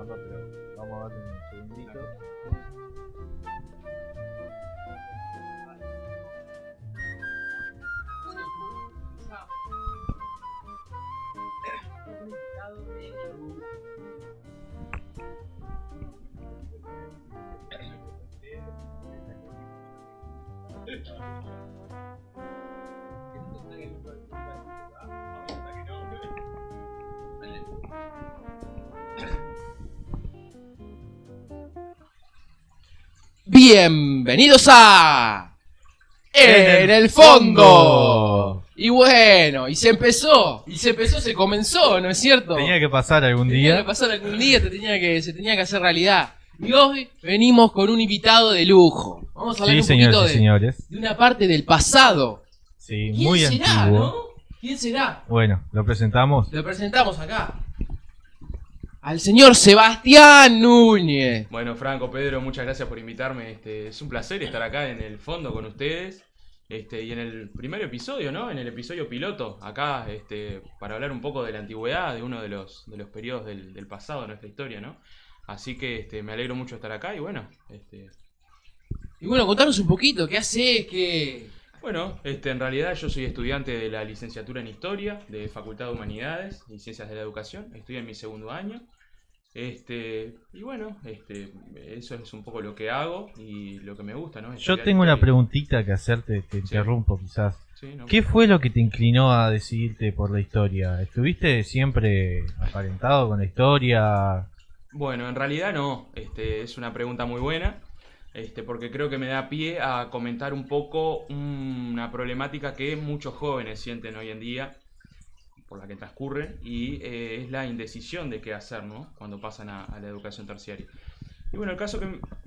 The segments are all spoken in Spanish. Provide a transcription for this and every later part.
grabando, pero vamos a ver un segundito. Bienvenidos a En el Fondo. Y bueno, se comenzó, ¿no es cierto? Tenía que pasar algún Tenía día. que pasar algún día, se tenía que hacer realidad. Y hoy venimos con un invitado de lujo. Vamos a hablar Sí, un señores poquito y señores. de una parte del pasado. Sí, ¿Quién muy será, antiguo. no? ¿Quién será? Bueno, lo presentamos. Lo presentamos acá. Al señor Sebastián Núñez. Bueno, Franco, Pedro, muchas gracias por invitarme. Es un placer estar acá en el fondo con ustedes. Y en el primer episodio, ¿no? En el episodio piloto, acá, para hablar un poco de la antigüedad, de uno de los periodos del pasado de nuestra historia, ¿no? Así que me alegro mucho de estar acá y bueno, Y bueno, contanos un poquito, ¿qué hacés? ¿Qué...? Bueno, en realidad yo soy estudiante de la licenciatura en Historia, de Facultad de Humanidades y Ciencias de la Educación. Estoy en mi segundo año. Y bueno, eso es un poco lo que hago y lo que me gusta, ¿no? Yo tengo una preguntita que hacerte, te interrumpo quizás. Sí, no. ¿Qué fue lo que te inclinó a decidirte por la historia? ¿Estuviste siempre aparentado con la historia? Bueno, en realidad no. Es una pregunta muy buena, porque creo que me da pie a comentar un poco una problemática que muchos jóvenes sienten hoy en día, por la que transcurren, y es la indecisión de qué hacer, ¿no? Cuando pasan a la educación terciaria. Y bueno,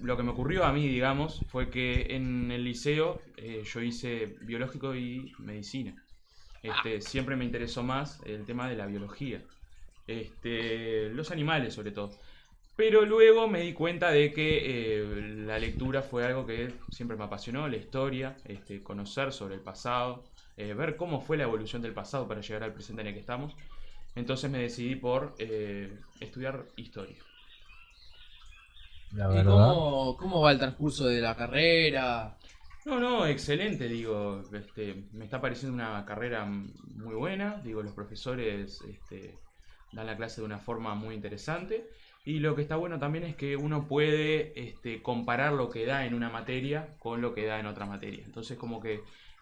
lo que me ocurrió a mí, digamos, fue que en el liceo yo hice biológico y medicina. Siempre me interesó más el tema de la biología, los animales sobre todo. Pero luego me di cuenta de que la lectura fue algo que siempre me apasionó, la historia, conocer sobre el pasado, ver cómo fue la evolución del pasado para llegar al presente en el que estamos. Entonces me decidí por estudiar historia. La ¿Y verdad. cómo va el transcurso de la carrera? No, excelente, digo, me está pareciendo una carrera muy buena, digo, los profesores dan la clase de una forma muy interesante. Y lo que está bueno también es que uno puede comparar lo que da en una materia con lo que da en otra materia. Entonces como que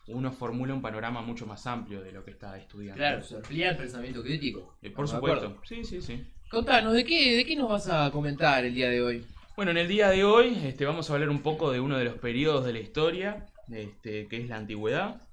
uno formula un panorama mucho más amplio de lo que está estudiando. Claro, se amplía el pensamiento crítico. Por supuesto. Sí. Contanos, ¿de qué nos vas a comentar el día de hoy? Bueno, en el día de hoy vamos a hablar un poco de uno de los periodos de la historia, que es la antigüedad.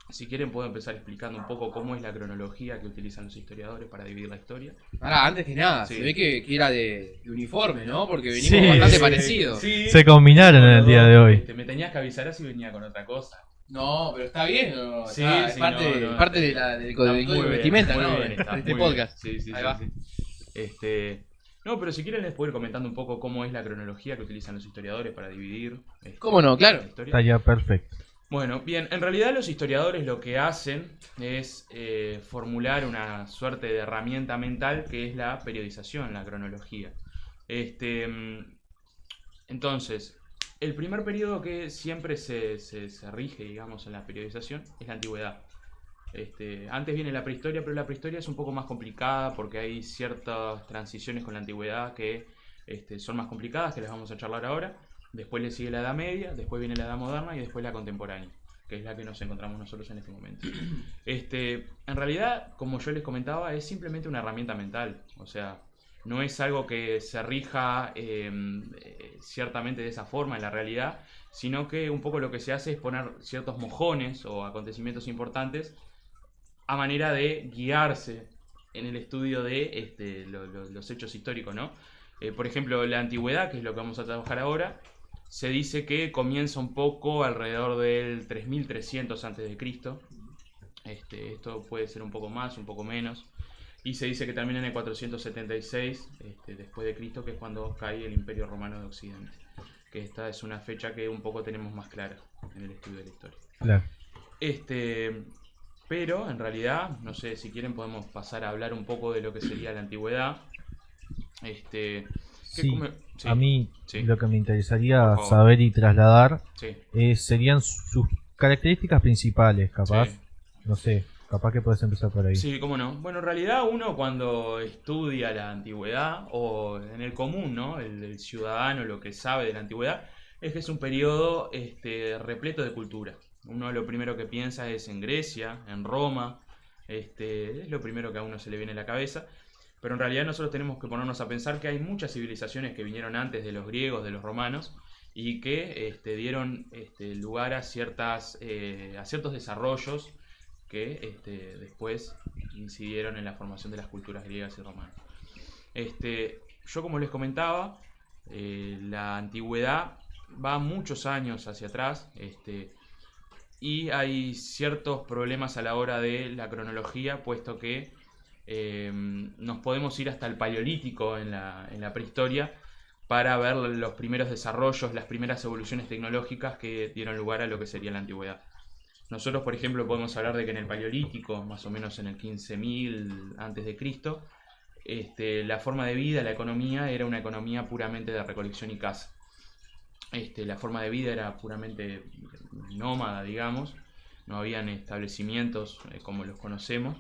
Si quieren puedo empezar explicando un poco cómo es la cronología que utilizan los historiadores para dividir la historia. Ahora, antes que nada, Sí. se ve que era de uniforme, ¿no? Porque venimos Sí, bastante sí, parecidos. Sí. Se combinaron en el día de hoy. Me tenías que avisar así venía con otra cosa. No, pero está bien, ¿no? Sí, Es sí, parte, no, parte de del Está código muy de bien, vestimenta, muy ¿no? bien, está De este muy bien. podcast. Sí, Ahí va. sí. No, pero si quieren les puedo ir comentando un poco cómo es la cronología que utilizan los historiadores para dividir ¿Cómo no? Claro. la historia. Está ya perfecto. Bueno, bien, en realidad los historiadores lo que hacen es formular una suerte de herramienta mental que es la periodización, la cronología. Entonces, el primer periodo que siempre se rige, digamos, en la periodización es la antigüedad. Antes viene la prehistoria, pero la prehistoria es un poco más complicada porque hay ciertas transiciones con la antigüedad que son más complicadas, que las vamos a charlar ahora. Después le sigue la Edad Media, después viene la Edad Moderna y después la contemporánea, que es la que nos encontramos nosotros en este momento. En realidad, como yo les comentaba, es simplemente una herramienta mental. O sea, no es algo que se rija ciertamente de esa forma en la realidad, sino que un poco lo que se hace es poner ciertos mojones o acontecimientos importantes a manera de guiarse en el estudio de los hechos históricos, ¿no? Por ejemplo, la antigüedad, que es lo que vamos a trabajar ahora, se dice que comienza un poco alrededor del 3300 a.C. Esto puede ser un poco más, un poco menos. Y se dice que termina en el 476 después de Cristo, que es cuando cae el Imperio Romano de Occidente. Que esta es una fecha que un poco tenemos más clara en el estudio de la historia. Claro. Pero en realidad, no sé, si quieren podemos pasar a hablar un poco de lo que sería la antigüedad. Sí, Sí, a mí sí, lo que me por interesaría favor. saber y trasladar Sí, serían sus características principales, capaz. sí. No sé, capaz que puedes empezar por ahí. Sí, cómo no. Bueno, en realidad uno cuando estudia la antigüedad, o en el común, ¿no? El ciudadano lo que sabe de la antigüedad, es que es un periodo repleto de cultura. Uno lo primero que piensa es en Grecia, en Roma, es lo primero que a uno se le viene a la cabeza. Pero en realidad nosotros tenemos que ponernos a pensar que hay muchas civilizaciones que vinieron antes de los griegos, de los romanos, y que dieron lugar a ciertos desarrollos que después incidieron en la formación de las culturas griegas y romanas. Yo como les comentaba, la antigüedad va muchos años hacia atrás, y hay ciertos problemas a la hora de la cronología, puesto que nos podemos ir hasta el paleolítico en la prehistoria para ver los primeros desarrollos, las primeras evoluciones tecnológicas que dieron lugar a lo que sería la antigüedad. Nosotros, por ejemplo, podemos hablar de que en el Paleolítico, más o menos en el 15.000 antes de Cristo, la forma de vida, la economía, era una economía puramente de recolección y caza. La forma de vida era puramente nómada, digamos. No habían establecimientos como los conocemos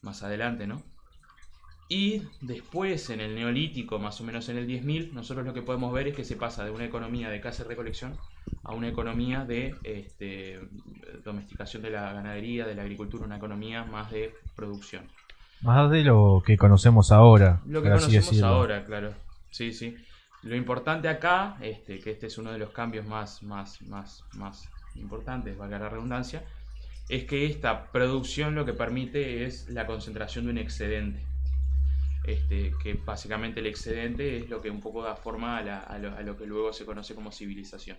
más adelante, ¿no? Y después, en el Neolítico, más o menos en el 10.000, nosotros lo que podemos ver es que se pasa de una economía de caza y recolección a una economía de domesticación de la ganadería, de la agricultura, una economía más de producción. Más de lo que conocemos ahora, Lo que por así conocemos decirlo. ahora, claro. Sí, sí. Lo importante acá, que este es uno de los cambios más importantes, valga la redundancia, es que esta producción lo que permite es la concentración de un excedente. Que básicamente el excedente es lo que un poco da forma a lo que luego se conoce como civilización.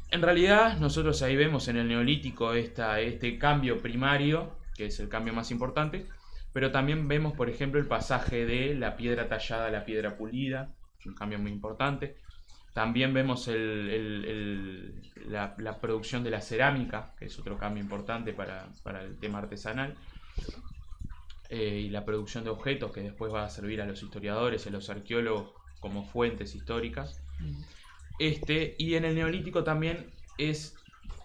En realidad, nosotros ahí vemos en el Neolítico este cambio primario, que es el cambio más importante, pero también vemos, por ejemplo, el pasaje de la piedra tallada a la piedra pulida, es un cambio muy importante. También vemos la producción de la cerámica, que es otro cambio importante para el tema artesanal. Y la producción de objetos que después va a servir a los historiadores y a los arqueólogos como fuentes históricas. Y en el Neolítico también es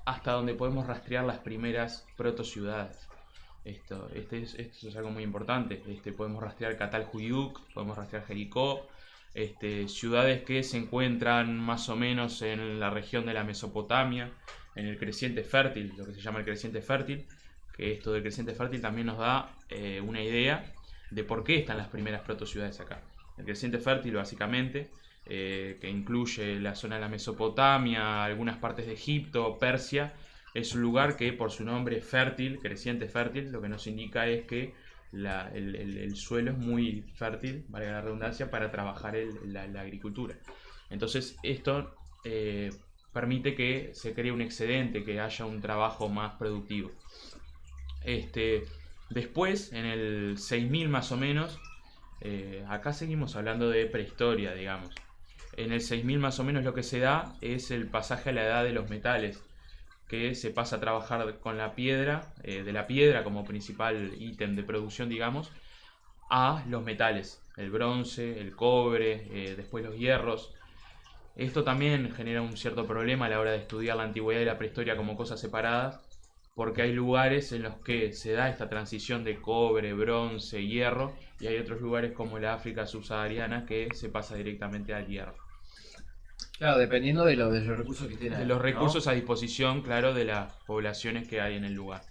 hasta donde podemos rastrear las primeras protociudades. Esto es algo muy importante. Podemos rastrear Catalhuyuk, podemos rastrear Jericó, ciudades que se encuentran más o menos en la región de la Mesopotamia, en el creciente fértil, lo que se llama el creciente fértil, que esto del creciente fértil también nos da una idea de por qué están las primeras protociudades acá. El creciente fértil básicamente, que incluye la zona de la Mesopotamia, algunas partes de Egipto, Persia, es un lugar que por su nombre fértil, creciente fértil, lo que nos indica es que el suelo es muy fértil, valga la redundancia, para trabajar la agricultura. Entonces esto permite que se cree un excedente, que haya un trabajo más productivo. Después, en el 6.000 más o menos, acá seguimos hablando de prehistoria, digamos. En el 6.000 más o menos lo que se da es el pasaje a la edad de los metales, que se pasa a trabajar con la piedra, de la piedra como principal ítem de producción, digamos, a los metales, el bronce, el cobre, después los hierros. Esto también genera un cierto problema a la hora de estudiar la antigüedad y la prehistoria como cosas separadas, porque hay lugares en los que se da esta transición de cobre, bronce, hierro, y hay otros lugares como la África subsahariana que se pasa directamente al hierro. Claro, dependiendo de los recursos que tienen. De los recursos a disposición, claro, de las poblaciones que hay en el lugar.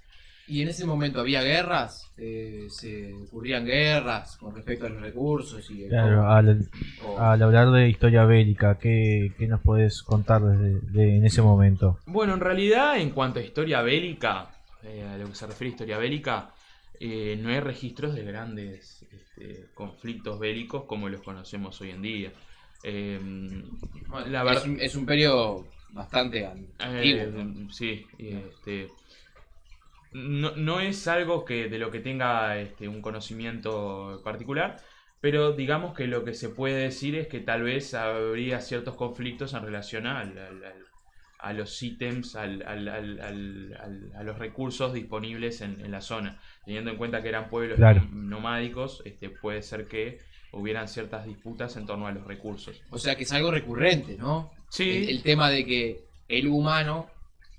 ¿Y en ese momento había guerras? ¿Se ocurrían guerras con respecto a los recursos? Claro, al hablar de historia bélica, ¿qué nos podés contar en ese momento? Bueno, en realidad, en cuanto a historia bélica, a lo que se refiere a historia bélica, no hay registros de grandes conflictos bélicos como los conocemos hoy en día. La verdad, es un periodo bastante antiguo, ¿no? Sí, no es algo de lo que tenga un conocimiento particular, pero digamos que lo que se puede decir es que tal vez habría ciertos conflictos en relación a los ítems, a los recursos disponibles en la zona. Teniendo en cuenta que eran pueblos Claro. nomádicos, puede ser que hubieran ciertas disputas en torno a los recursos. O sea que es algo recurrente, ¿no? Sí. El tema de que el humano,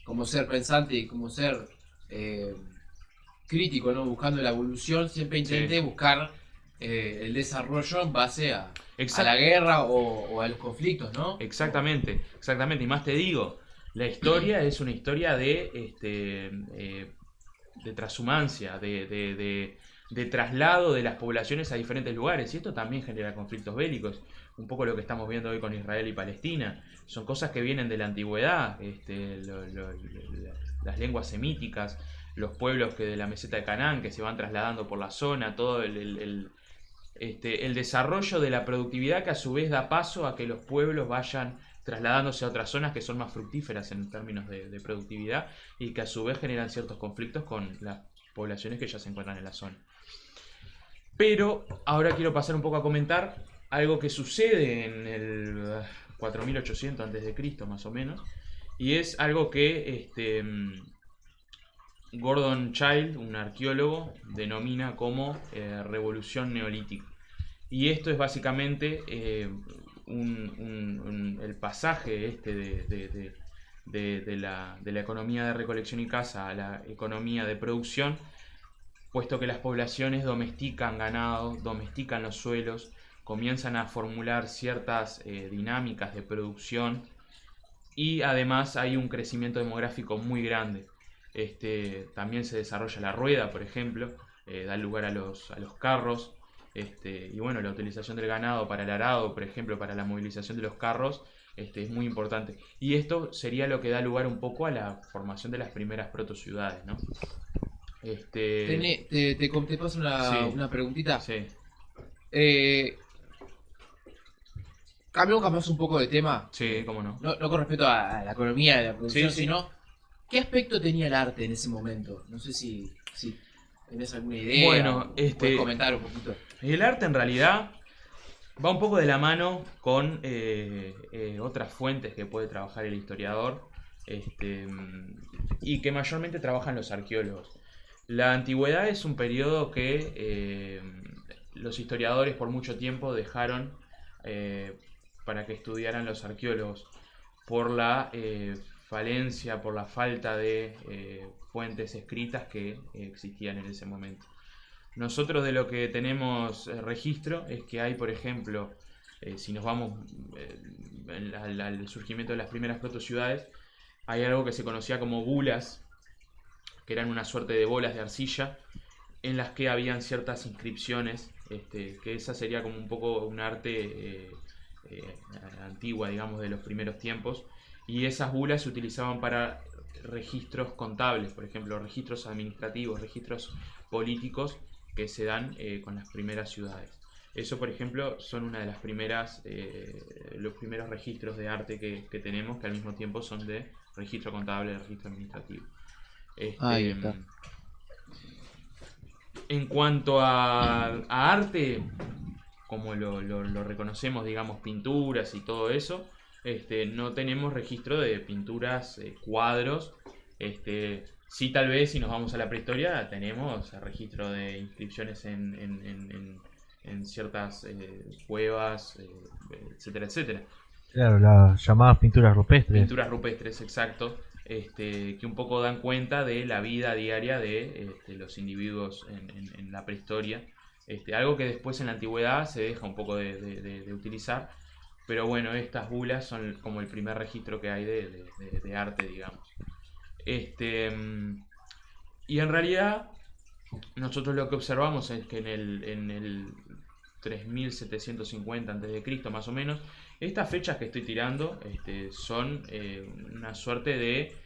como ser pensante y como ser eh, crítico, ¿no? Buscando la evolución, siempre intente Sí. buscar el desarrollo en base a Exact- la guerra o a los conflictos, ¿no? Exactamente, exactamente. Y más te digo, la historia es una historia de transhumancia, de traslado de las poblaciones a diferentes lugares. Y esto también genera conflictos bélicos. Un poco lo que estamos viendo hoy con Israel y Palestina. Son cosas que vienen de la antigüedad. Las lenguas semíticas, los pueblos que de la meseta de Canaán que se van trasladando por la zona, todo el desarrollo de la productividad que a su vez da paso a que los pueblos vayan trasladándose a otras zonas que son más fructíferas en términos de productividad y que a su vez generan ciertos conflictos con las poblaciones que ya se encuentran en la zona. Pero ahora quiero pasar un poco a comentar algo que sucede en el 4800 a.C. más o menos, y es algo que Gordon Childe, un arqueólogo, denomina como revolución neolítica. Y esto es básicamente el pasaje de la economía de recolección y caza a la economía de producción, puesto que las poblaciones domestican ganado, domestican los suelos, comienzan a formular ciertas dinámicas de producción y además hay un crecimiento demográfico muy grande. También se desarrolla la rueda, por ejemplo, da lugar a los carros. Y bueno, la utilización del ganado para el arado, por ejemplo, para la movilización de los carros, es muy importante. Y esto sería lo que da lugar un poco a la formación de las primeras protociudades, ¿no? Te paso Sí. una preguntita. Sí, Cambiamos un poco de tema. sí, cómo no. No con respecto a la economía de la producción, Sí, sí. sino ¿qué aspecto tenía el arte en ese momento? No sé si tenés alguna idea. Bueno, puedes comentar un poquito. El arte en realidad va un poco de la mano con otras fuentes que puede trabajar el historiador y que mayormente trabajan los arqueólogos. La antigüedad es un periodo que los historiadores por mucho tiempo dejaron para que estudiaran los arqueólogos por la falencia, por la falta de fuentes escritas que existían en ese momento. Nosotros de lo que tenemos registro es que hay, por ejemplo, si nos vamos al surgimiento de las primeras protociudades, hay algo que se conocía como bulas, que eran una suerte de bolas de arcilla, en las que habían ciertas inscripciones, que esa sería como un poco un arte antigua, digamos, de los primeros tiempos, y esas bulas se utilizaban para registros contables, por ejemplo, registros administrativos, registros políticos que se dan con las primeras ciudades. Eso, por ejemplo, son una de las primeras, los primeros registros de arte que tenemos, que al mismo tiempo son de registro contable, de registro administrativo. Ahí está. En cuanto a arte, como lo reconocemos, digamos, pinturas y todo eso, no tenemos registro de pinturas, cuadros. Sí, tal vez si nos vamos a la prehistoria, tenemos registro de inscripciones en ciertas cuevas, etcétera, etcétera. Claro, las llamadas pinturas rupestres. Pinturas rupestres, exacto. Que un poco dan cuenta de la vida diaria de los individuos en la prehistoria. Algo que después en la antigüedad se deja un poco de utilizar. Pero bueno, estas bulas son como el primer registro que hay de arte, digamos. Y en realidad, nosotros lo que observamos es que en el 3750 a.C., más o menos, estas fechas que estoy tirando son una suerte de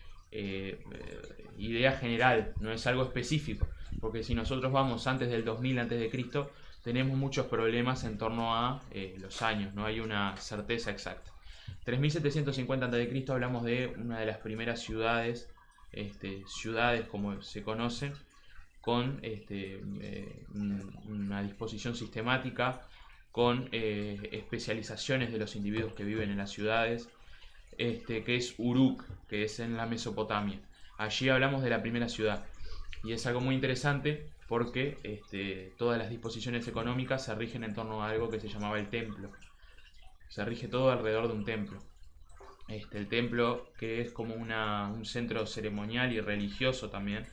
idea general, no es algo específico, porque si nosotros vamos antes del 2000 a.C., tenemos muchos problemas en torno a los años, no hay una certeza exacta. 3750 a.C. hablamos de una de las primeras ciudades, ciudades como se conocen, con una disposición sistemática, con especializaciones de los individuos que viven en las ciudades, que es Uruk, que es en la Mesopotamia. Allí hablamos de la primera ciudad. Y es algo muy interesante porque todas las disposiciones económicas se rigen en torno a algo que se llamaba el templo. Se rige todo alrededor de un templo. El templo, que es como un centro ceremonial y religioso también.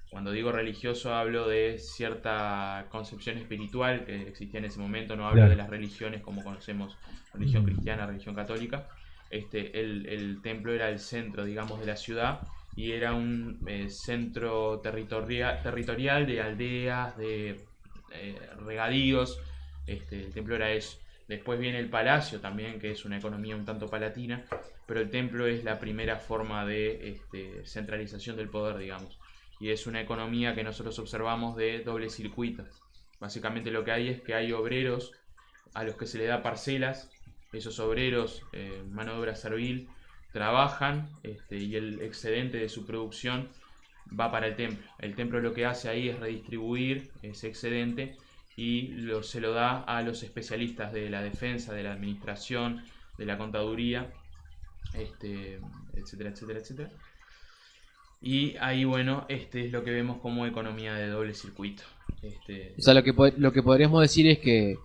Cuando digo religioso hablo de cierta concepción espiritual que existía en ese momento, no hablo Claro. de las religiones como conocemos, religión cristiana, religión católica. El templo era el centro, digamos, de la ciudad y era un centro territorial de aldeas, de regadíos. El templo era eso. Después viene el palacio también, que es una economía un tanto palatina, pero el templo es la primera forma de centralización del poder, digamos. Y es una economía que nosotros observamos de doble circuito. Básicamente lo que hay es que hay obreros a los que se le da parcelas. Esos obreros, mano de obra servil, trabajan y el excedente de su producción va para el templo. El templo lo que hace ahí es redistribuir ese excedente y se lo da a los especialistas de la defensa, de la administración, de la contaduría, etcétera, etcétera, etcétera. Y ahí, bueno, es lo que vemos como economía de doble circuito. O sea, lo que podríamos decir es que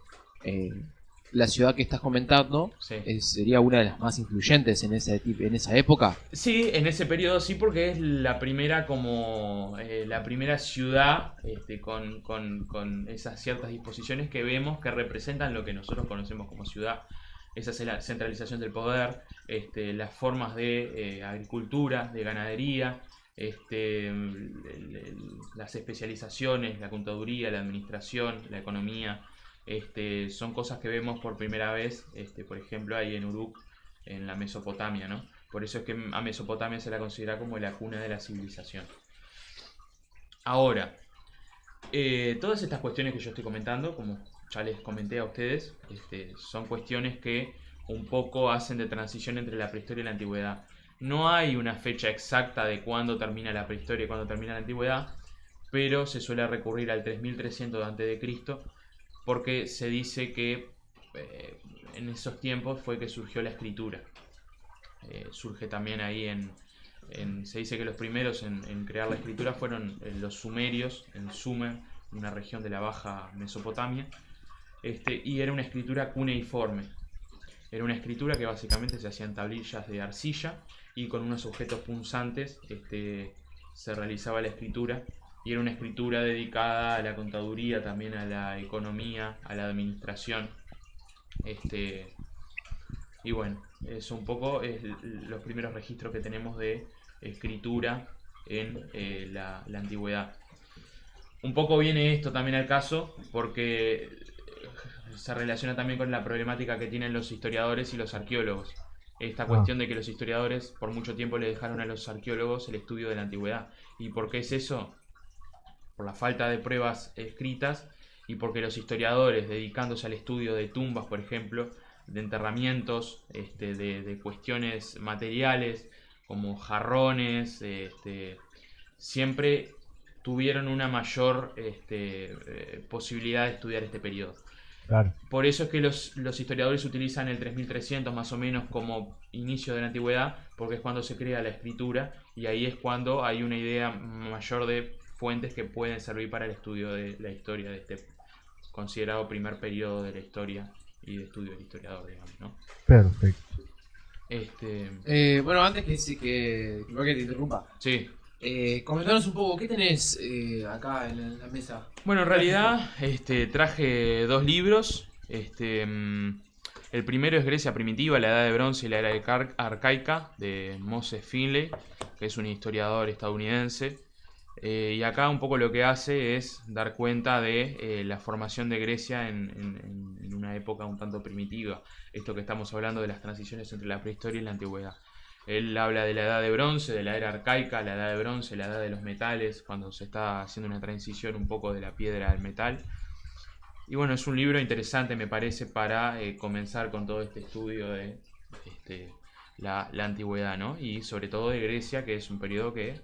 la ciudad que estás comentando Sí. sería una de las más influyentes en esa época. Sí, en ese periodo sí, porque es la primera la primera ciudad con esas ciertas disposiciones que vemos que representan lo que nosotros conocemos como ciudad. Esa es la centralización del poder, las formas de agricultura, de ganadería, las especializaciones, la contaduría, la administración, la economía. Son cosas que vemos por primera vez, por ejemplo, ahí en Uruk, en la Mesopotamia, ¿no? Por eso es que a Mesopotamia se la considera como la cuna de la civilización. Ahora, todas estas cuestiones que yo estoy comentando, como ya les comenté a ustedes, son cuestiones que un poco hacen de transición entre la prehistoria y la antigüedad. No hay una fecha exacta de cuándo termina la prehistoria y cuándo termina la antigüedad, pero se suele recurrir al 3300 a.C. porque se dice que en esos tiempos fue que surgió la escritura. Surge también ahí se dice que los primeros en crear la escritura fueron los sumerios, en Sumer, una región de la baja Mesopotamia, y era una escritura cuneiforme. Era una escritura que básicamente se hacía en tablillas de arcilla y con unos objetos punzantes se realizaba la escritura, y era una escritura dedicada a la contaduría, también a la economía, a la administración. Y bueno, eso un poco es los primeros registros que tenemos de escritura en la antigüedad. Un poco viene esto también al caso porque se relaciona también con la problemática que tienen los historiadores y los arqueólogos. Esta cuestión de que los historiadores por mucho tiempo le dejaron a los arqueólogos el estudio de la antigüedad. ¿Y por qué es eso? Por la falta de pruebas escritas y porque los historiadores, dedicándose al estudio de tumbas, por ejemplo, de enterramientos, de cuestiones materiales como jarrones, siempre tuvieron una mayor posibilidad de estudiar este periodo. Claro. Por eso es que los historiadores utilizan el 3300 más o menos como inicio de la antigüedad, porque es cuando se crea la escritura y ahí es cuando hay una idea mayor de fuentes que pueden servir para el estudio de la historia de este considerado primer periodo de la historia y de estudio del historiador, digamos, ¿no? Perfecto. Bueno, antes que te interrumpa, Sí. comentanos un poco, ¿qué tenés acá en la mesa? Bueno, en realidad traje dos libros. El primero es Grecia primitiva, la Edad de Bronce y la Era Arcaica, de Moses Finley, que es un historiador estadounidense. Y acá un poco lo que hace es dar cuenta de la formación de Grecia en una época un tanto primitiva. Esto que estamos hablando de las transiciones entre la prehistoria y la antigüedad. Él habla de la edad de bronce, de la era arcaica, la edad de bronce, la edad de los metales, cuando se está haciendo una transición un poco de la piedra al metal. Y bueno, es un libro interesante, me parece, para comenzar con todo este estudio de la antigüedad, ¿no? Y sobre todo de Grecia, que es un periodo que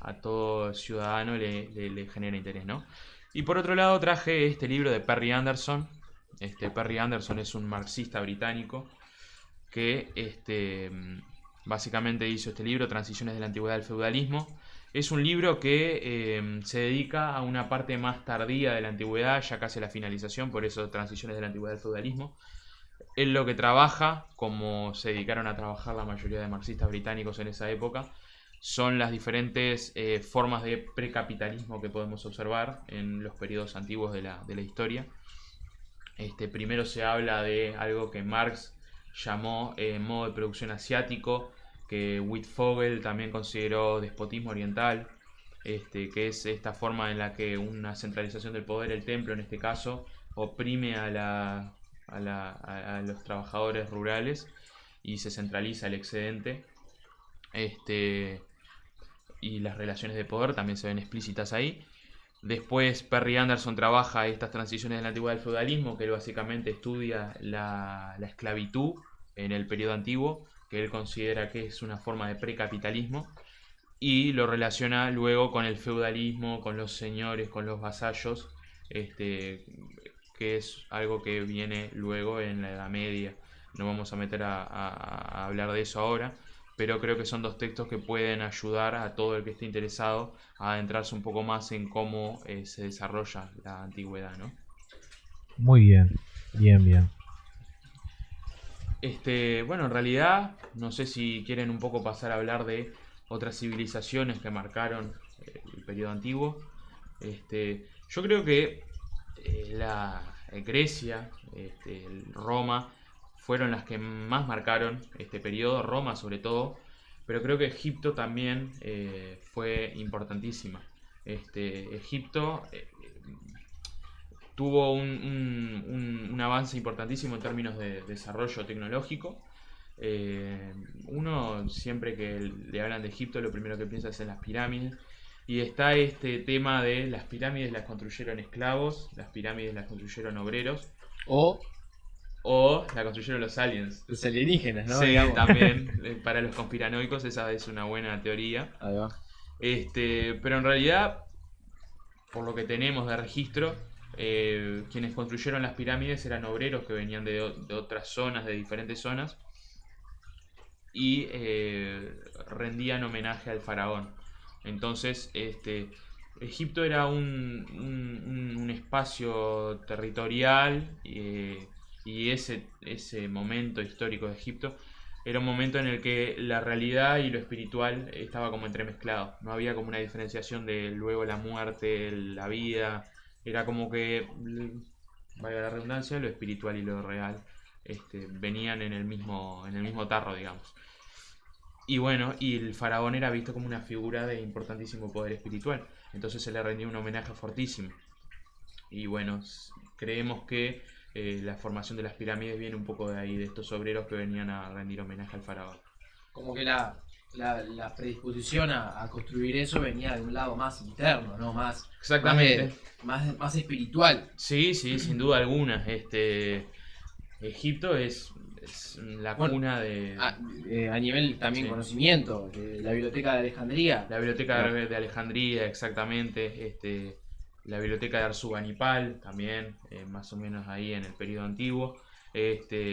a todo ciudadano le genera interés, ¿no? Y por otro lado traje este libro de Perry Anderson. Perry Anderson es un marxista británico que básicamente hizo este libro, Transiciones de la Antigüedad al Feudalismo, Es un libro que se dedica a una parte más tardía de la antigüedad, ya casi a la finalización, por eso transiciones de la antigüedad al feudalismo. Él lo que trabaja, como se dedicaron a trabajar la mayoría de marxistas británicos en esa época, son las diferentes formas de precapitalismo que podemos observar en los periodos antiguos de la historia. Primero se habla de algo que Marx llamó modo de producción asiático, que Wittfogel también consideró despotismo oriental, que es esta forma en la que una centralización del poder, el templo en este caso, oprime a los trabajadores rurales y se centraliza el excedente. Y las relaciones de poder también se ven explícitas ahí. Después Perry Anderson trabaja estas transiciones de la antigüedad al feudalismo, que él básicamente estudia la esclavitud en el periodo antiguo, que él considera que es una forma de precapitalismo, y lo relaciona luego con el feudalismo, con los señores, con los vasallos, que es algo que viene luego en la Edad Media. No vamos a meter a hablar de eso ahora, pero creo que son dos textos que pueden ayudar a todo el que esté interesado a adentrarse un poco más en cómo se desarrolla la antigüedad, ¿no? Muy bien, bien. Bueno, en realidad, no sé si quieren un poco pasar a hablar de otras civilizaciones que marcaron el periodo antiguo. Yo creo que la Grecia, Roma, fueron las que más marcaron este periodo, Roma sobre todo, pero creo que Egipto también fue importantísima. Egipto tuvo un avance importantísimo en términos de desarrollo tecnológico. Uno siempre que le hablan de Egipto lo primero que piensa es en las pirámides. Y está este tema de las pirámides las construyeron esclavos, las pirámides las construyeron obreros. O la construyeron los aliens. Los alienígenas, ¿no? Sí, Digamos. también. Para los conspiranoicos esa es una buena teoría. Ahí va. Pero en realidad, por lo que tenemos de registro, quienes construyeron las pirámides eran obreros que venían de otras zonas, de diferentes zonas, y rendían homenaje al faraón. Entonces, Egipto era un espacio territorial, y ese momento histórico de Egipto era un momento en el que la realidad y lo espiritual estaba como entremezclado. No había como una diferenciación de luego la muerte, la vida. Era como que, valga la redundancia, lo espiritual y lo real venían en el mismo tarro, digamos. Y bueno, y el faraón era visto como una figura de importantísimo poder espiritual. Entonces se le rendió un homenaje fortísimo. Y bueno, creemos que la formación de las pirámides viene un poco de ahí, de estos obreros que venían a rendir homenaje al faraón. Como que la predisposición a construir eso venía de un lado más interno, ¿no? Exactamente. Más espiritual. Sí, sin duda alguna. Egipto es la cuna de... A nivel también Sí. conocimiento, la biblioteca de Alejandría. La biblioteca de Alejandría, exactamente. La biblioteca de Arzuganipal, también, más o menos ahí en el periodo antiguo. El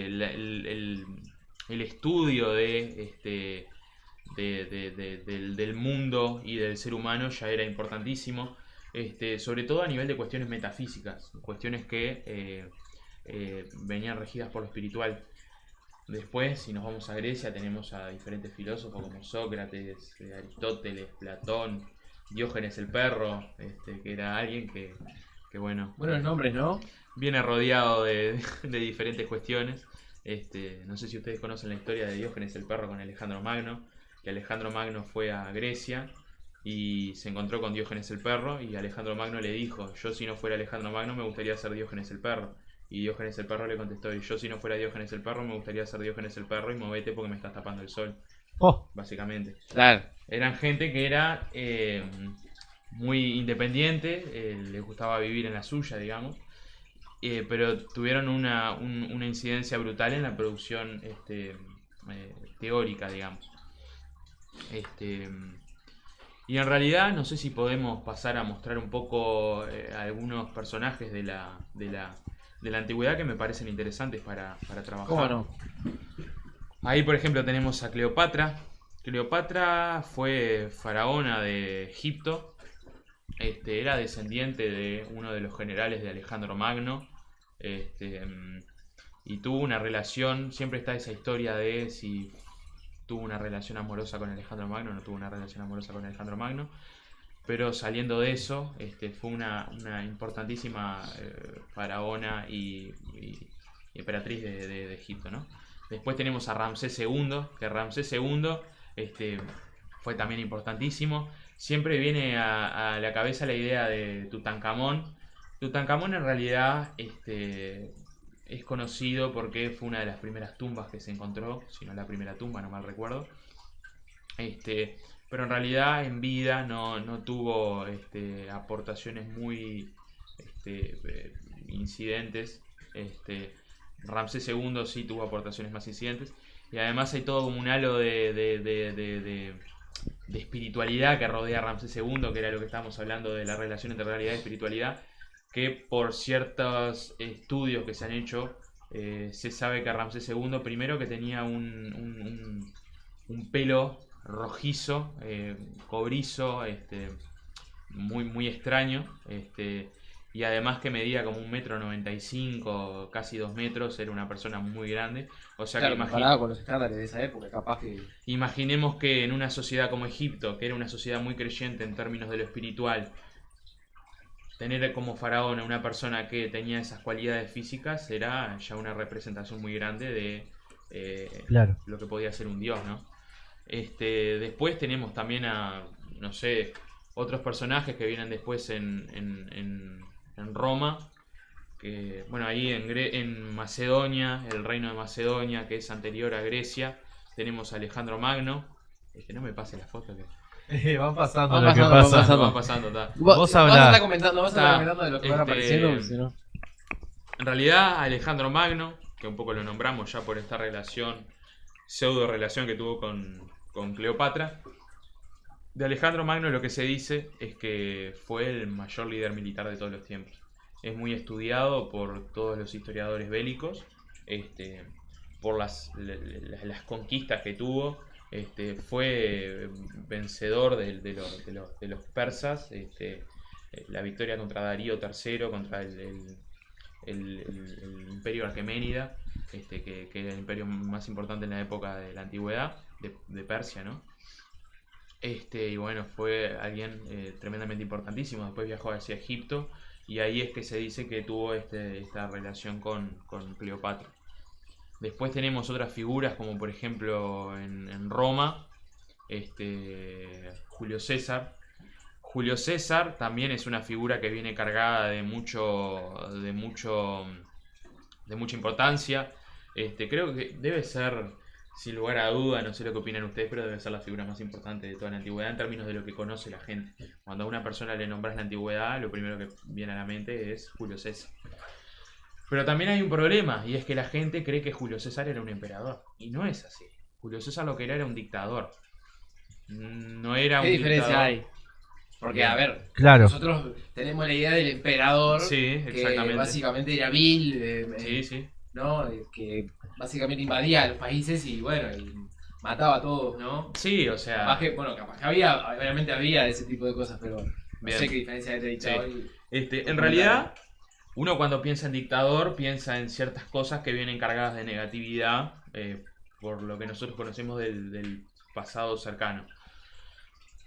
estudio del mundo y del ser humano ya era importantísimo. Sobre todo a nivel de cuestiones metafísicas, cuestiones que venían regidas por lo espiritual. Después, si nos vamos a Grecia, tenemos a diferentes filósofos como Sócrates, Aristóteles, Platón, Diógenes el perro, que era alguien que bueno, Buenos nombres, ¿no? viene rodeado de diferentes cuestiones. No sé si ustedes conocen la historia de Diógenes el perro con Alejandro Magno, que Alejandro Magno fue a Grecia y se encontró con Diógenes el perro, y Alejandro Magno le dijo: yo si no fuera Alejandro Magno me gustaría ser Diógenes el perro. Y Diógenes el perro le contestó: y yo si no fuera Diógenes el perro me gustaría ser Diógenes el perro, y movete porque me estás tapando el sol. Básicamente. Claro. Eran gente que era muy independiente, les gustaba vivir en la suya, digamos, pero tuvieron una incidencia brutal en la producción teórica, digamos. Y en realidad no sé si podemos pasar a mostrar un poco algunos personajes de la antigüedad que me parecen interesantes para trabajar. ¿Cómo no? Ahí, por ejemplo, tenemos a Cleopatra, Cleopatra fue faraona de Egipto. Era descendiente de uno de los generales de Alejandro Magno. Y tuvo una relación, siempre está esa historia de si tuvo una relación amorosa con Alejandro Magno o no tuvo una relación amorosa con Alejandro Magno. Pero saliendo de eso, fue una importantísima faraona y emperatriz de Egipto, ¿no? Después tenemos a Ramsés II, que Ramsés II fue también importantísimo. Siempre viene a la cabeza la idea de Tutankamón. Tutankamón en realidad es conocido porque fue una de las primeras tumbas que se encontró, si no la primera tumba, no mal recuerdo. Pero en realidad en vida no tuvo aportaciones muy incidentes. Ramsés II sí tuvo aportaciones más incidentes. Y además hay todo como un halo de espiritualidad que rodea a Ramsés II, que era lo que estábamos hablando de la relación entre realidad y espiritualidad, que por ciertos estudios que se han hecho, se sabe que Ramsés II, primero que tenía un pelo rojizo, cobrizo, muy extraño, y además que medía como 1,95 m, casi 2 metros, era una persona muy grande. O sea, Claro, que comparado con los estándares de esa época, capaz que... imaginemos que en una sociedad como Egipto, que era una sociedad muy creyente en términos de lo espiritual, tener como faraón a una persona que tenía esas cualidades físicas era ya una representación muy grande de Claro. lo que podía ser un dios, ¿no? Después tenemos también a, no sé, otros personajes que vienen después en Roma, que, bueno, ahí en Macedonia, el reino de Macedonia, que es anterior a Grecia, tenemos a Alejandro Magno. No me pase la foto que... Van pasando Van lo que pasando, pasa. van pasando. Va pasando, está. Vos Vas a hablás. estar comentando, vas a estar Está, comentando de lo que van apareciendo, si no... En realidad, Alejandro Magno, que un poco lo nombramos ya por esta relación, pseudo relación que tuvo con Cleopatra. De Alejandro Magno lo que se dice es que fue el mayor líder militar de todos los tiempos. Es muy estudiado por todos los historiadores bélicos, por las conquistas que tuvo. Fue vencedor de los persas. La victoria contra Darío III, contra el imperio Aqueménida, que era el imperio más importante en la época de la antigüedad, de Persia, ¿no? Y bueno, fue alguien tremendamente importantísimo. Después viajó hacia Egipto y ahí es que se dice que tuvo esta relación con Cleopatra. Después tenemos otras figuras como por ejemplo en Roma, Julio César. Julio César también es una figura que viene cargada de mucha importancia. Creo que debe ser, sin lugar a duda, no sé lo que opinan ustedes, pero debe ser la figura más importante de toda la antigüedad en términos de lo que conoce la gente. Cuando a una persona le nombras la antigüedad, lo primero que viene a la mente es Julio César. Pero también hay un problema, y es que la gente cree que Julio César era un emperador. Y no es así. Julio César lo que era un dictador. No era ¿Qué un diferencia dictador. hay? Porque, a ver, Claro. nosotros tenemos la idea del emperador, Sí, que exactamente. básicamente era vil, Sí. ¿no? Que básicamente invadía los países y bueno, y mataba a todos, ¿no? Sí, o sea... Capaz que había, obviamente había ese tipo de cosas, pero no Bien. sé qué diferencia hay entre dictador En realidad, uno cuando piensa en dictador piensa en ciertas cosas que vienen cargadas de negatividad, por lo que nosotros conocemos del pasado cercano.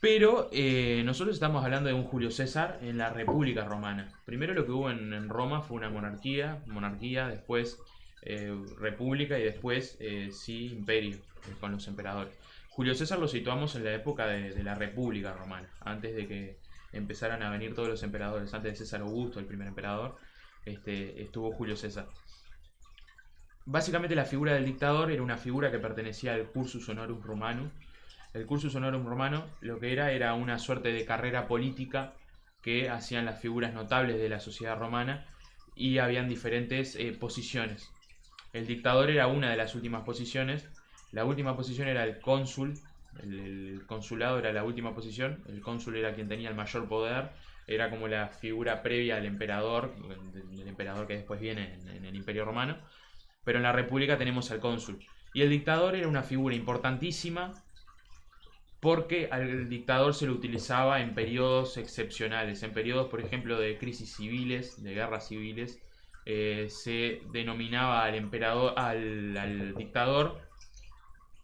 Pero nosotros estamos hablando de un Julio César en la República Romana. Primero lo que hubo en Roma fue una monarquía, después república y después sí imperio, con los emperadores. Julio César lo situamos en la época de la República Romana, antes de que empezaran a venir todos los emperadores. Antes de César Augusto, el primer emperador, estuvo Julio César. Básicamente la figura del dictador era una figura que pertenecía al cursus honorum romanum. El cursus honorum romano lo que era una suerte de carrera política que hacían las figuras notables de la sociedad romana, y habían diferentes posiciones. El dictador era una de las últimas posiciones. La última posición era el cónsul. El consulado era la última posición. El cónsul era quien tenía el mayor poder. Era como la figura previa al emperador, el emperador que después viene en el Imperio Romano. Pero en la República tenemos al cónsul. Y el dictador era una figura importantísima porque al dictador se lo utilizaba en periodos excepcionales, en periodos, por ejemplo, de crisis civiles, de guerras civiles, se denominaba al emperador, al dictador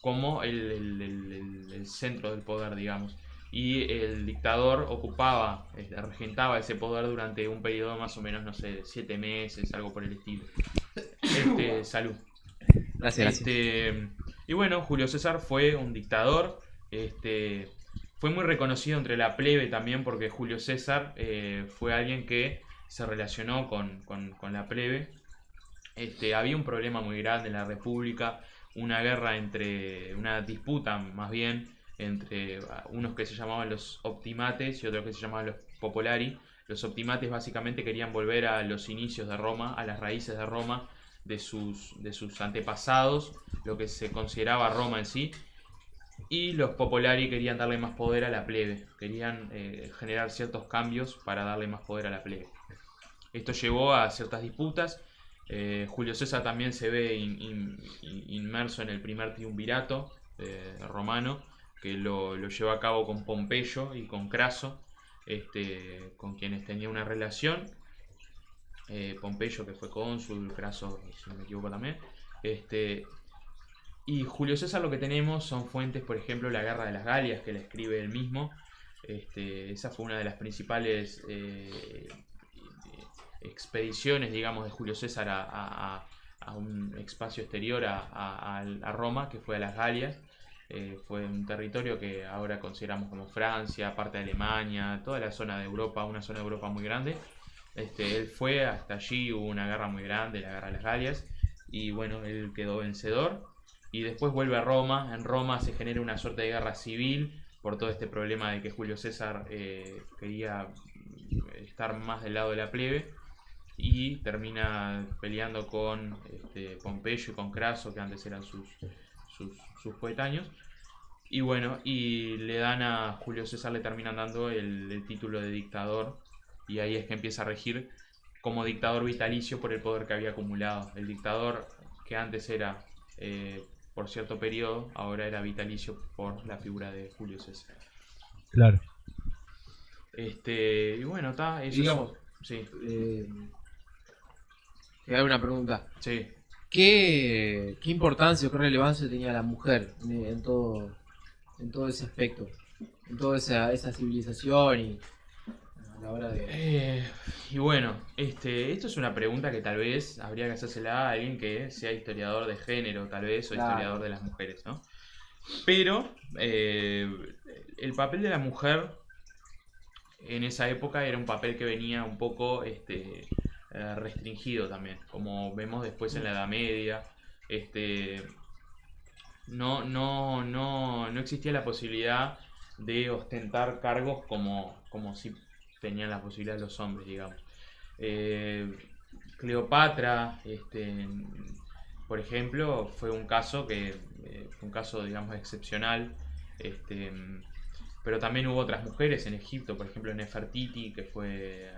como el centro del poder, digamos. Y el dictador ocupaba, regentaba ese poder durante un periodo más o menos, no sé, 7 meses, algo por el estilo. Salud. Gracias, gracias. Y bueno, Julio César fue un dictador. Fue muy reconocido entre la plebe también porque Julio César fue alguien que se relacionó con la plebe. Había un problema muy grande en la República, una disputa más bien entre unos que se llamaban los optimates y otros que se llamaban los popolari. Los optimates básicamente querían volver a los inicios de Roma, a las raíces de Roma, de sus antepasados, lo que se consideraba Roma en sí. Y los popolari querían darle más poder a la plebe, querían generar ciertos cambios para darle más poder a la plebe. Esto llevó a ciertas disputas. Julio César también se ve inmerso en el primer triunvirato romano, que lo llevó a cabo con Pompeyo y con Craso, con quienes tenía una relación. Pompeyo, que fue cónsul, Craso, si no me equivoco también. Y Julio César, lo que tenemos son fuentes, por ejemplo, la Guerra de las Galias, que la escribe él mismo. Esa fue una de las principales expediciones, digamos, de Julio César a un espacio exterior a Roma, que fue a las Galias. Fue un territorio que ahora consideramos como Francia, parte de Alemania, toda la zona de Europa, una zona de Europa muy grande. Él fue hasta allí, hubo una guerra muy grande, la Guerra de las Galias, y bueno, él quedó vencedor. Y después vuelve a Roma. En Roma se genera una suerte de guerra civil por todo este problema de que Julio César quería estar más del lado de la plebe, y termina peleando con Pompeyo y con Craso, que antes eran sus coetáneos. Y bueno, y le dan a Julio César, le terminan dando el título de dictador, y ahí es que empieza a regir como dictador vitalicio por el poder que había acumulado. El dictador, que antes era por cierto periodo, ahora era vitalicio por la figura de Julio César. Claro. Y bueno, está, eso Digamos, sí, te hago una pregunta. sí. ¿Qué importancia o qué relevancia tenía la mujer en todo ese aspecto? En toda esa civilización y a la hora de... Y bueno, esto es una pregunta que tal vez habría que hacérsela a alguien que sea historiador de género, tal vez, o Claro. historiador de las mujeres, ¿no? Pero el papel de la mujer en esa época era un papel que venía un poco restringido también, como vemos después en la Edad Media. No existía la posibilidad de ostentar cargos como si tenían la posibilidad los hombres, digamos. Cleopatra, por ejemplo, fue un caso digamos, excepcional. Pero también hubo otras mujeres en Egipto, por ejemplo Nefertiti, que fue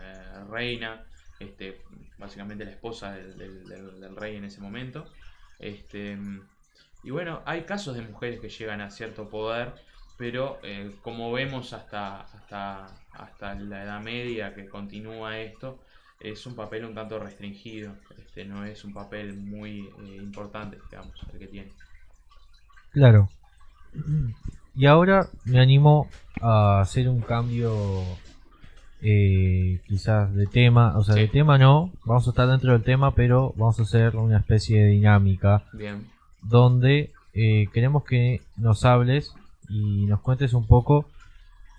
reina, básicamente la esposa del rey en ese momento. Y bueno, hay casos de mujeres que llegan a cierto poder, pero como vemos hasta la Edad Media, que continúa esto, es un papel un tanto restringido. No es un papel muy importante, digamos, el que tiene. Claro. Y ahora me animo a hacer un cambio quizás de tema, o sea, Sí. de tema no, vamos a estar dentro del tema, pero vamos a hacer una especie de dinámica Bien. donde queremos que nos hables y nos cuentes un poco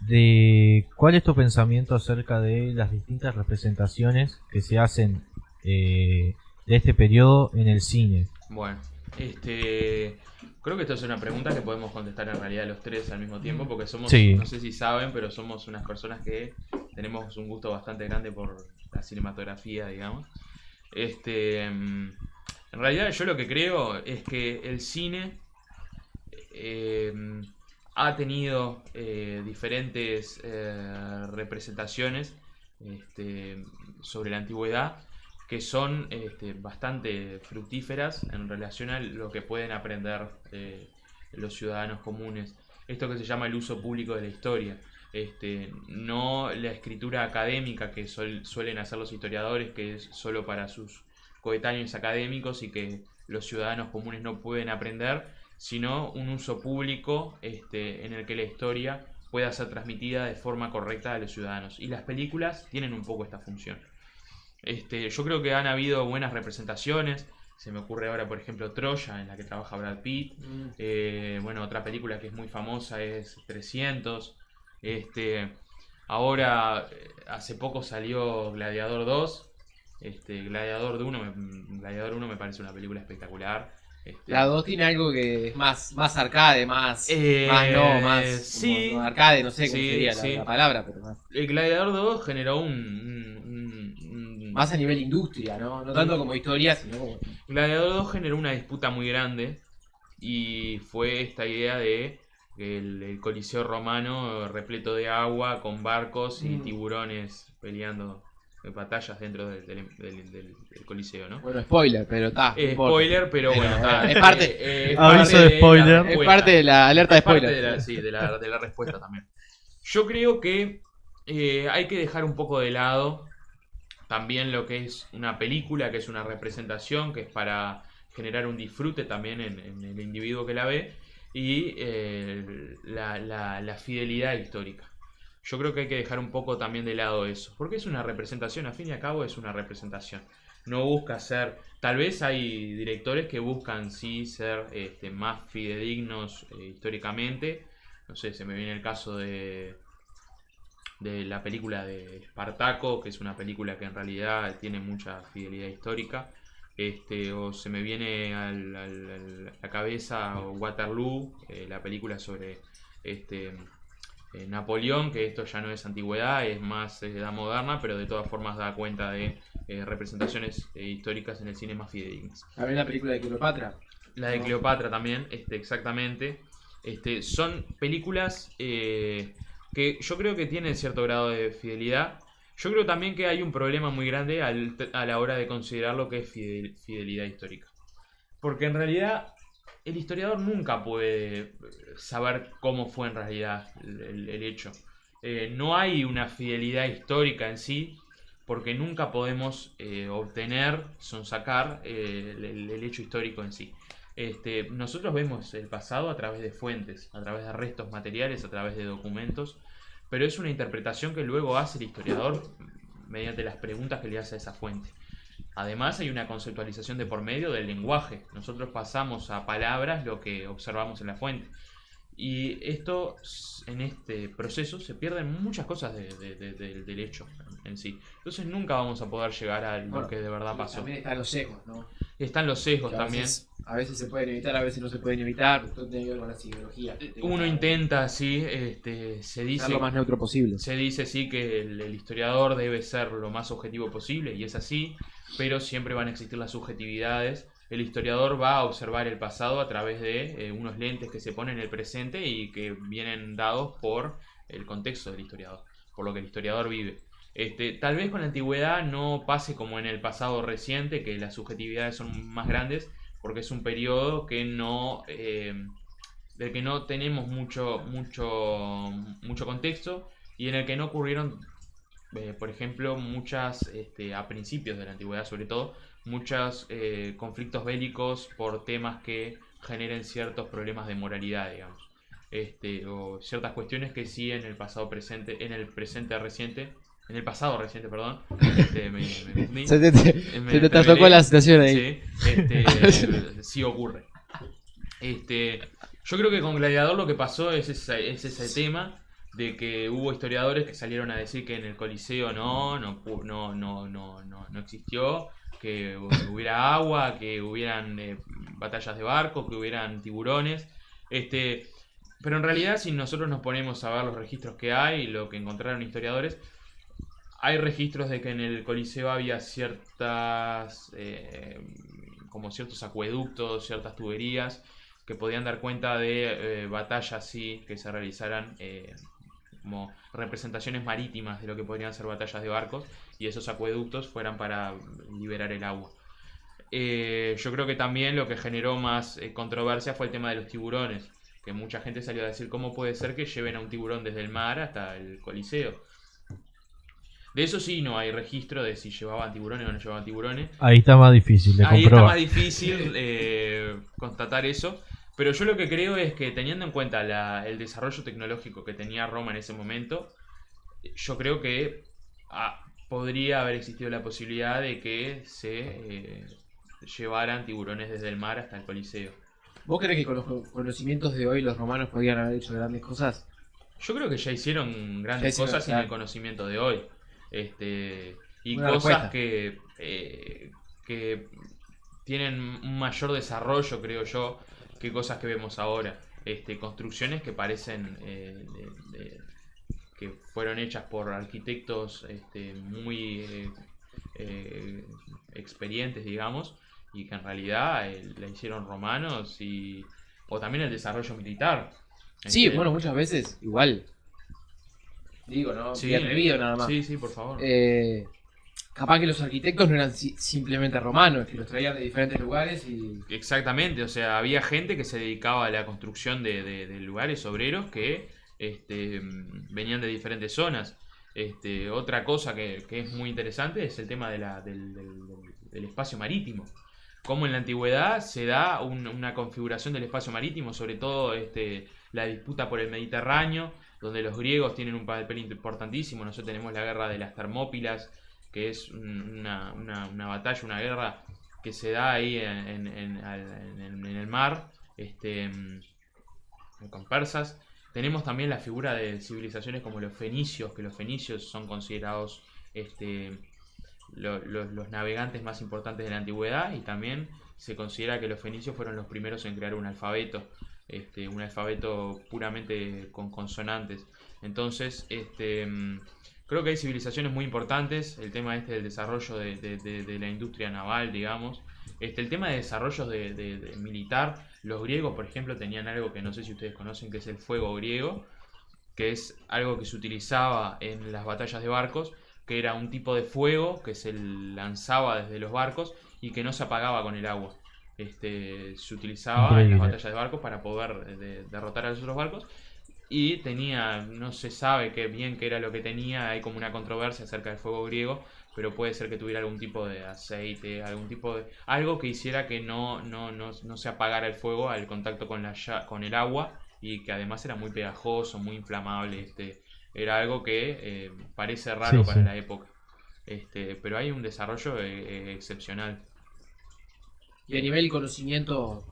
de cuál es tu pensamiento acerca de las distintas representaciones que se hacen de este periodo en el cine. Bueno, creo que esto es una pregunta que podemos contestar en realidad los tres al mismo tiempo, porque somos, Sí. no sé si saben, pero somos unas personas que tenemos un gusto bastante grande por la cinematografía, digamos. En realidad yo lo que creo es que el cine ha tenido diferentes representaciones sobre la antigüedad, que son bastante fructíferas en relación a lo que pueden aprender los ciudadanos comunes. esto que se llama el uso público de la historia. No la escritura académica que suelen hacer los historiadores, que es solo para sus coetáneos académicos y que los ciudadanos comunes no pueden aprender, sino un uso público en el que la historia pueda ser transmitida de forma correcta a los ciudadanos. Y las películas tienen un poco esta función. Yo creo que han habido buenas representaciones. Se me ocurre ahora, por ejemplo, Troya, en la que trabaja Brad Pitt. Bueno, otra película que es muy famosa es 300. Ahora, hace poco salió Gladiador 2. Gladiador 1 me parece una película espectacular. La 2 tiene algo que es más arcade, más sí, como arcade, no sé cómo sí, sería sí. la palabra, pero más. El Gladiador 2 generó Más a nivel industria, ¿no? No tanto como historia, sino como... Gladiador 2 generó una disputa muy grande y fue esta idea de el Coliseo romano repleto de agua, con barcos y tiburones peleando batallas dentro del Coliseo, ¿no? Bueno, spoiler, pero está. Spoiler, pero bueno, está. Es parte, Aviso de spoiler. es parte de la alerta de spoiler. De la respuesta también. Yo creo que hay que dejar un poco de lado también lo que es una película, que es una representación, que es para generar un disfrute también en el individuo que la ve, y la fidelidad histórica. Yo creo que hay que dejar un poco también de lado eso, porque es una representación, al fin y al cabo es una representación. No busca ser, tal vez hay directores que buscan sí ser más fidedignos históricamente. No sé, se me viene el caso de la película de Espartaco, que es una película que en realidad tiene mucha fidelidad histórica. O se me viene a la cabeza Waterloo, la película sobre Napoleón, que esto ya no es antigüedad, es más edad moderna, pero de todas formas da cuenta de representaciones históricas en el cine más fidedignas. ¿Habría la película de Cleopatra? La de Cleopatra también, exactamente. Son películas que yo creo que tienen cierto grado de fidelidad. Yo creo también que hay un problema muy grande a la hora de considerar lo que es fidelidad histórica. Porque en realidad el historiador nunca puede saber cómo fue en realidad el hecho. No hay una fidelidad histórica en sí, porque nunca podemos sonsacar el hecho histórico en sí. Nosotros vemos el pasado a través de fuentes, a través de restos materiales, a través de documentos, pero es una interpretación que luego hace el historiador mediante las preguntas que le hace a esa fuente. Además hay una conceptualización de por medio del lenguaje. Nosotros pasamos a palabras lo que observamos en la fuente. Y en este proceso se pierden muchas cosas del hecho en sí. Entonces nunca vamos a poder llegar a lo que de verdad pasó. También están los sesgos, ¿no? Están los sesgos también. A veces se pueden evitar, a veces no se pueden evitar. Esto tiene que ver con la psicología. Uno intenta, sí, se dice... Ser lo más neutro posible. Se dice, sí, que el historiador debe ser lo más objetivo posible, y es así, pero siempre van a existir las subjetividades. El historiador va a observar el pasado a través de unos lentes que se ponen en el presente y que vienen dados por el contexto del historiador, por lo que el historiador vive. Tal vez con la antigüedad no pase como en el pasado reciente, que las subjetividades son más grandes, porque es un periodo que del que no tenemos mucho contexto y en el que no ocurrieron, por ejemplo, a principios de la antigüedad sobre todo, muchos conflictos bélicos por temas que generen ciertos problemas de moralidad, digamos. O ciertas cuestiones que sí en el pasado reciente, perdón, se te tocó la situación ahí. Sí, sí ocurre. Yo creo que con Gladiador lo que pasó es ese tema de que hubo historiadores que salieron a decir que en el Coliseo no existió, que hubiera agua, que hubieran batallas de barcos, que hubieran tiburones. Pero en realidad, si nosotros nos ponemos a ver los registros que hay y lo que encontraron historiadores, hay registros de que en el Coliseo había como ciertos acueductos, ciertas tuberías que podían dar cuenta de batallas sí, que se realizaran como representaciones marítimas de lo que podrían ser batallas de barcos, y esos acueductos fueran para liberar el agua. Yo creo que también lo que generó más controversia fue el tema de los tiburones, que mucha gente salió a decir cómo puede ser que lleven a un tiburón desde el mar hasta el Coliseo. De eso sí no hay registro de si llevaban tiburones o no llevaban tiburones. Ahí está más difícil de Ahí está comprobar. más difícil constatar eso. Pero yo lo que creo es que teniendo en cuenta el desarrollo tecnológico que tenía Roma en ese momento, yo creo que podría haber existido la posibilidad de que se llevaran tiburones desde el mar hasta el Coliseo. ¿Vos crees que con los conocimientos de hoy los romanos podrían haber hecho grandes cosas? Yo creo que ya hicieron grandes Ya hicieron, cosas sin claro. el conocimiento de hoy. Y Buena cosas respuesta. que tienen un mayor desarrollo, creo yo, que cosas que vemos ahora. Construcciones que parecen que fueron hechas por arquitectos muy experientes, digamos, y que en realidad la hicieron romanos o también el desarrollo militar. Sí, bueno, muchas veces igual. Digo, ¿no? Sí, Y atrevido nada más. sí, sí, por favor. Capaz que los arquitectos no eran simplemente romanos, que los traían de diferentes lugares y... Exactamente, o sea, había gente que se dedicaba a la construcción de lugares, obreros que venían de diferentes zonas. Otra cosa que es muy interesante es el tema del espacio marítimo. Cómo en la antigüedad se da una configuración del espacio marítimo, sobre todo la disputa por el Mediterráneo, donde los griegos tienen un papel importantísimo. Nosotros tenemos la guerra de las Termópilas, que es una batalla, una guerra que se da ahí en el mar, con persas. Tenemos también la figura de civilizaciones como los fenicios, que los fenicios son considerados los navegantes más importantes de la antigüedad, y también se considera que los fenicios fueron los primeros en crear un alfabeto puramente con consonantes. Entonces, creo que hay civilizaciones muy importantes. El tema del desarrollo de la industria naval, digamos. El tema de desarrollos de militar. Los griegos, por ejemplo, tenían algo que no sé si ustedes conocen, que es el fuego griego, que es algo que se utilizaba en las batallas de barcos, que era un tipo de fuego que se lanzaba desde los barcos y que no se apagaba con el agua. Se utilizaba en las Increíble. batallas de barcos para poder derrotar a los otros barcos. Y tenía, no se sabe qué bien qué era lo que tenía, hay como una controversia acerca del fuego griego, pero puede ser que tuviera algún tipo de aceite, algo que hiciera que no se apagara el fuego al contacto con el agua, y que además era muy pegajoso, muy inflamable. Era algo que parece raro Sí, para sí. la época. Pero hay un desarrollo excepcional. Y a nivel conocimiento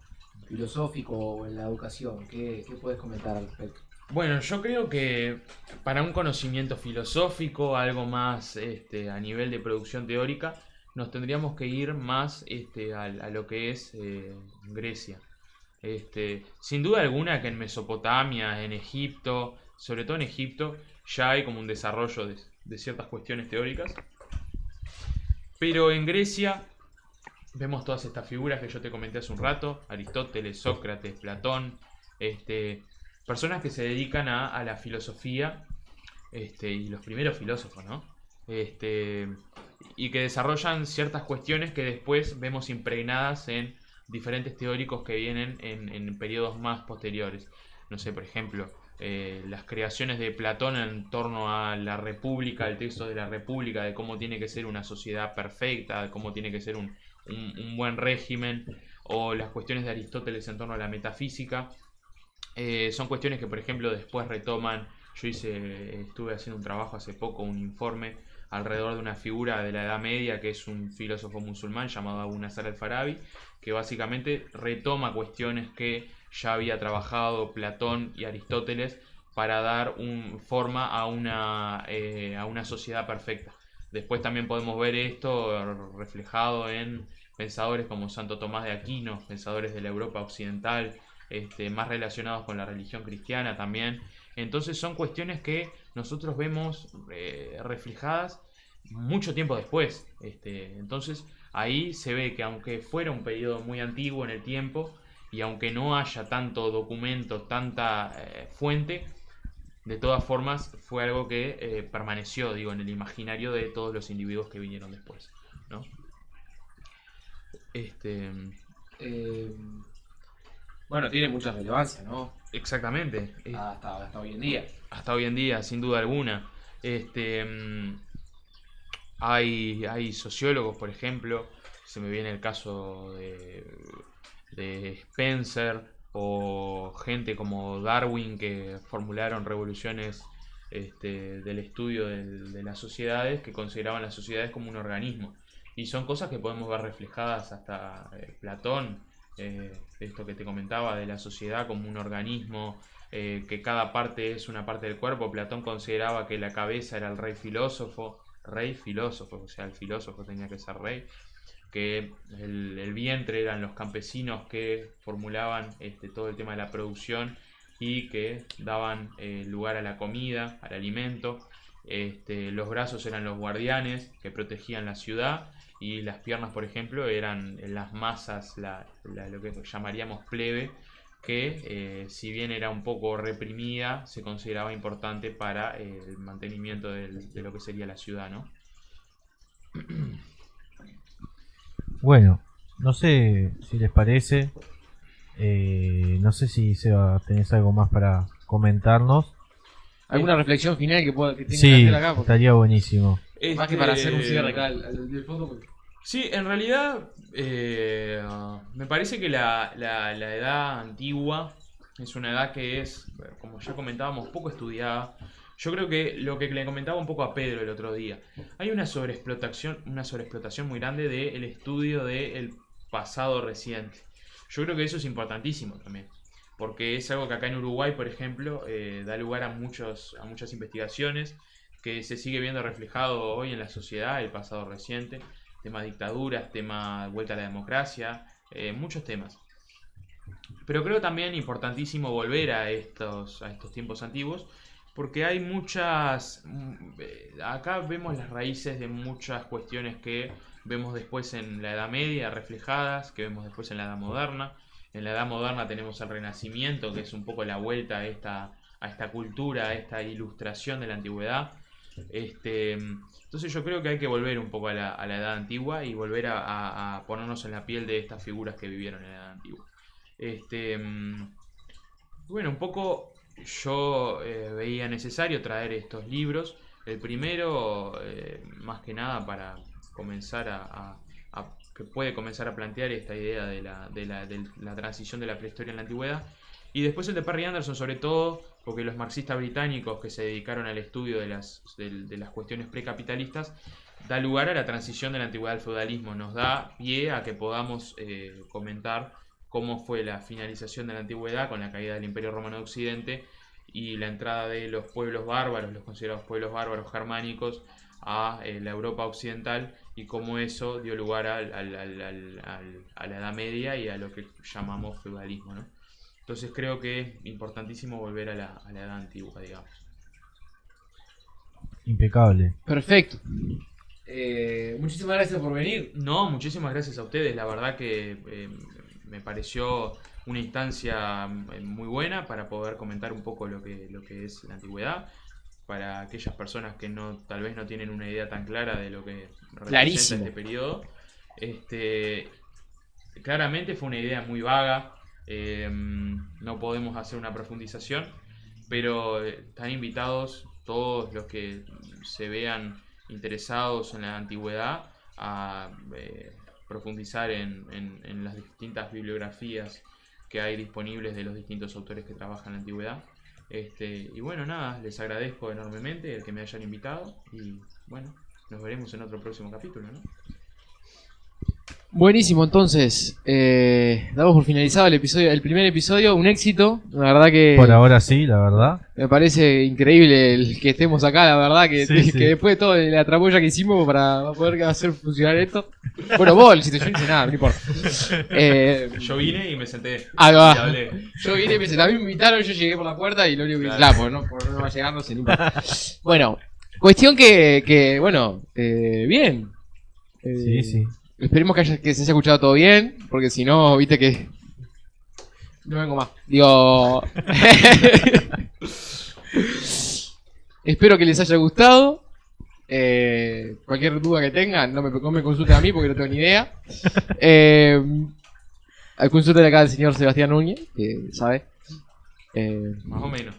filosófico o en la educación, ¿qué puedes comentar al respecto? Bueno, yo creo que para un conocimiento filosófico, algo más a nivel de producción teórica, nos tendríamos que ir más a lo que es Grecia. Sin duda alguna que en Mesopotamia, en Egipto, sobre todo en Egipto, ya hay como un desarrollo de ciertas cuestiones teóricas. Pero en Grecia vemos todas estas figuras que yo te comenté hace un rato: Aristóteles, Sócrates, Platón, personas que se dedican a la filosofía, y los primeros filósofos, ¿no? Y que desarrollan ciertas cuestiones que después vemos impregnadas en diferentes teóricos que vienen en periodos más posteriores. No sé, por ejemplo, las creaciones de Platón en torno a la República, el texto de la República, de cómo tiene que ser una sociedad perfecta, de cómo tiene que ser un buen régimen, o las cuestiones de Aristóteles en torno a la metafísica. Son cuestiones que, por ejemplo, después retoman. Estuve haciendo un trabajo hace poco, un informe alrededor de una figura de la Edad Media, que es un filósofo musulmán llamado Abu Nasr al-Farabi, que básicamente retoma cuestiones que ya había trabajado Platón y Aristóteles para dar forma a una sociedad perfecta. Después también podemos ver esto reflejado en pensadores como Santo Tomás de Aquino, pensadores de la Europa occidental, más relacionados con la religión cristiana también. Entonces son cuestiones que nosotros vemos reflejadas mucho tiempo después. Entonces ahí se ve que aunque fuera un periodo muy antiguo en el tiempo, y aunque no haya tanto documento, tanta fuente, de todas formas fue algo que permaneció, digo, en el imaginario de todos los individuos que vinieron después, ¿no? Eh, Bueno, tiene mucha relevancia, ¿no? Exactamente. Hasta hoy en día. Hasta hoy en día, sin duda alguna. Hay sociólogos, por ejemplo, se me viene el caso de Spencer o gente como Darwin que formularon revoluciones del estudio de las sociedades, que consideraban las sociedades como un organismo. Y son cosas que podemos ver reflejadas hasta Platón, esto que te comentaba de la sociedad como un organismo, que cada parte es una parte del cuerpo. Platón consideraba que la cabeza era el rey filósofo, o sea, el filósofo tenía que ser rey, que el vientre eran los campesinos que formulaban todo el tema de la producción y que daban lugar a la comida, al alimento. Los brazos eran los guardianes que protegían la ciudad, y las piernas, por ejemplo, eran las masas, lo que llamaríamos plebe, que si bien era un poco reprimida, se consideraba importante para el mantenimiento de lo que sería la ciudad, ¿no? Bueno, no sé si les parece, no sé si Seba tenés algo más para comentarnos. ¿Alguna reflexión final que tenga que Sí, hacer acá? Porque estaría buenísimo. más que para hacer un cierre acá del fondo. Porque... Sí, en realidad me parece que la edad antigua es una edad que es, como ya comentábamos, poco estudiada. Yo creo que lo que le comentaba un poco a Pedro el otro día, hay una sobreexplotación muy grande del estudio del pasado reciente. Yo creo que eso es importantísimo también, porque es algo que acá en Uruguay, por ejemplo, da lugar a muchas investigaciones, que se sigue viendo reflejado hoy en la sociedad el pasado reciente, tema dictaduras, tema vuelta a la democracia, muchos temas. Pero creo también importantísimo volver a estos tiempos antiguos, porque hay acá vemos las raíces de muchas cuestiones que vemos después en la Edad Media reflejadas, que vemos después en la Edad Moderna. En la Edad Moderna tenemos el Renacimiento, que es un poco la vuelta a esta cultura, a esta ilustración de la antigüedad. Entonces yo creo que hay que volver un poco a la edad antigua y volver a ponernos en la piel de estas figuras que vivieron en la edad antigua. Bueno, un poco yo veía necesario traer estos libros. El primero, más que nada, para comenzar que puede comenzar a plantear esta idea de la transición de la prehistoria en la antigüedad. Y después el de Perry Anderson, sobre todo porque los marxistas británicos que se dedicaron al estudio de las cuestiones precapitalistas, da lugar a la transición de la antigüedad al feudalismo. Nos da pie a que podamos comentar cómo fue la finalización de la antigüedad con la caída del Imperio Romano de Occidente y la entrada de los pueblos bárbaros, los considerados pueblos bárbaros germánicos, a la Europa occidental, y cómo eso dio lugar a la Edad Media y a lo que llamamos feudalismo, ¿no? Entonces creo que es importantísimo volver a la edad antigua, digamos. Impecable. Perfecto. Muchísimas gracias por venir. No, muchísimas gracias a ustedes. La verdad que me pareció una instancia muy buena para poder comentar un poco lo que es la antigüedad, para aquellas personas que tal vez no tienen una idea tan clara de lo que representa este periodo. Claramente fue una idea muy vaga. No podemos hacer una profundización, pero están invitados todos los que se vean interesados en la antigüedad a profundizar en las distintas bibliografías que hay disponibles de los distintos autores que trabajan en la antigüedad. Y bueno, nada, les agradezco enormemente el que me hayan invitado, y bueno, nos veremos en otro próximo capítulo, ¿no? Buenísimo, entonces damos por finalizado el primer episodio, un éxito, la verdad que Por ahora sí, la verdad. me parece increíble el que estemos acá, la verdad que, Sí, sí. que después de todo la tramoya que hicimos para poder hacer funcionar esto. Bueno, vos, si yo no hice nada, no importa. Yo vine y me senté Ahí va. y hablé. Yo vine, a mí me invitaron, yo llegué por la puerta y lo único que hice, Claro. por no va a llegar, no sé, no importa. Bueno, cuestión que bueno, bien. Sí, sí. Esperemos que se haya escuchado todo bien, porque si no, viste que... No vengo más. Digo... Espero que les haya gustado. Cualquier duda que tengan, no me consulten a mí porque no tengo ni idea. Consulten acá al señor Sebastián Núñez, que sabe. Más o menos.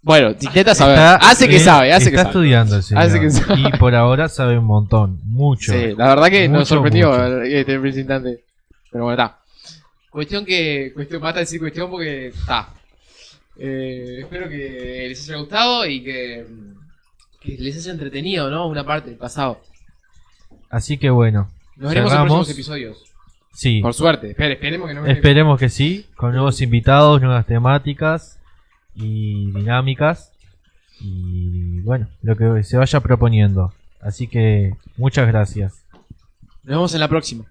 Bueno, intenta saber. Está- Hace que sabe, hace que está sabe. estudiando el señor. Hace que sabe. Y por ahora sabe un montón, mucho. Sí, la verdad que nos Mucho, sorprendió mucho. este representante. Pero bueno, está. Cuestión, basta decir cuestión porque está. Espero que les haya gustado y que les haya entretenido, ¿no? Una parte del pasado. Así que bueno, Nos veremos en cerramos. próximos episodios. Sí, Por suerte. Esperemos que no me esperemos que sí, con nuevos invitados, nuevas temáticas y dinámicas. Y bueno, lo que se vaya proponiendo. Así que muchas gracias. Nos vemos en la próxima.